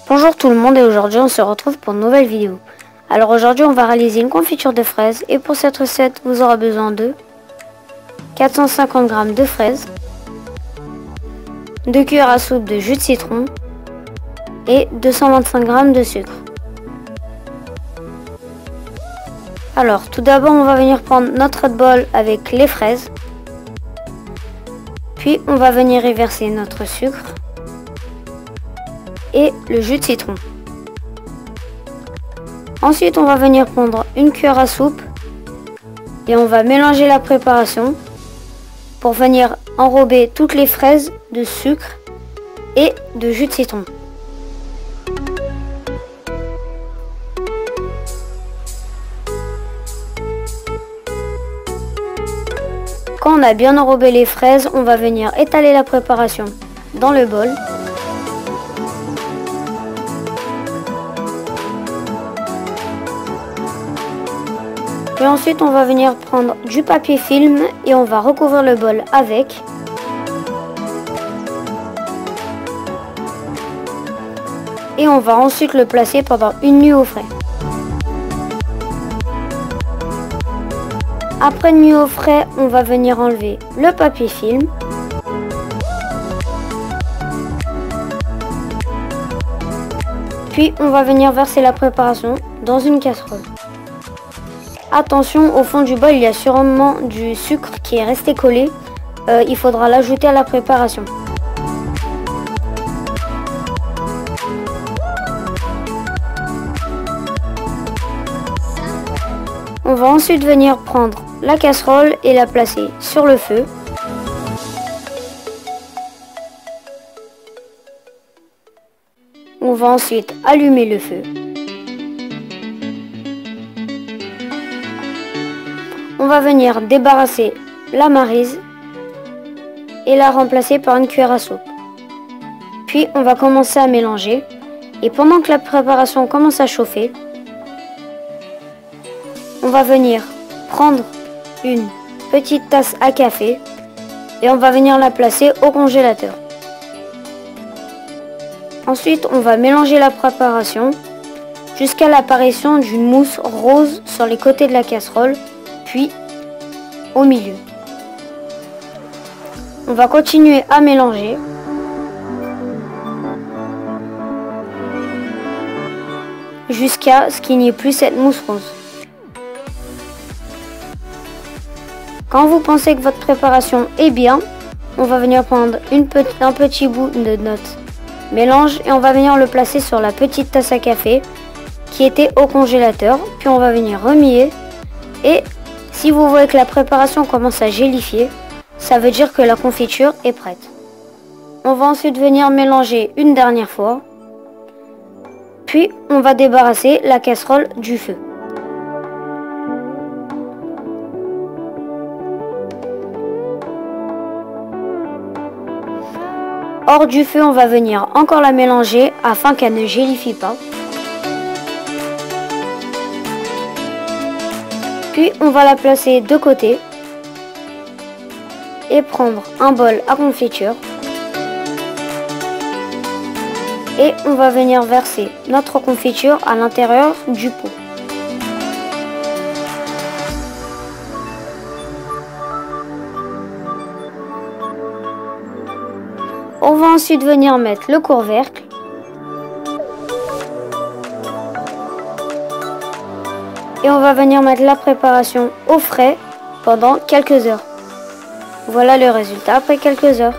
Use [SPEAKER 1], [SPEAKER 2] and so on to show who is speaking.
[SPEAKER 1] Bonjour tout le monde et aujourd'hui on se retrouve pour une nouvelle vidéo. Alors aujourd'hui on va réaliser une confiture de fraises et pour cette recette vous aurez besoin de 450 g de fraises, 2 cuillères à soupe de jus de citron et 225 g de sucre. Alors tout d'abord on va venir prendre notre bol avec les fraises, puis on va venir y verser notre sucre et le jus de citron. Ensuite on va venir prendre une cuillère à soupe et on va mélanger la préparation pour venir enrober toutes les fraises de sucre et de jus de citron. Quand on a bien enrobé les fraises, on va venir étaler la préparation dans le bol. Et ensuite on va venir prendre du papier film et on va recouvrir le bol avec. Et on va ensuite le placer pendant une nuit au frais. Après une nuit au frais, on va venir enlever le papier film. Puis on va venir verser la préparation dans une casserole. Attention, au fond du bol, il y a sûrement du sucre qui est resté collé. Il faudra l'ajouter à la préparation. On va ensuite venir prendre la casserole et la placer sur le feu. On va ensuite allumer le feu. On va venir débarrasser la maryse et la remplacer par une cuillère à soupe. Puis on va commencer à mélanger et pendant que la préparation commence à chauffer, on va venir prendre une petite tasse à café et on va venir la placer au congélateur. Ensuite, on va mélanger la préparation jusqu'à l'apparition d'une mousse rose sur les côtés de la casserole, puis au milieu. On va continuer à mélanger jusqu'à ce qu'il n'y ait plus cette mousse rose. Quand vous pensez que votre préparation est bien, on va venir prendre un petit bout de notre mélange et on va venir le placer sur la petite tasse à café qui était au congélateur. Puis on va venir remuer et si vous voyez que la préparation commence à gélifier, ça veut dire que la confiture est prête. On va ensuite venir mélanger une dernière fois, puis on va débarrasser la casserole du feu. Hors du feu, on va venir encore la mélanger afin qu'elle ne gélifie pas. Puis on va la placer de côté et prendre un bol à confiture. Et on va venir verser notre confiture à l'intérieur du pot. On va ensuite venir mettre le couvercle. Et on va venir mettre la préparation au frais pendant quelques heures. Voilà le résultat après quelques heures.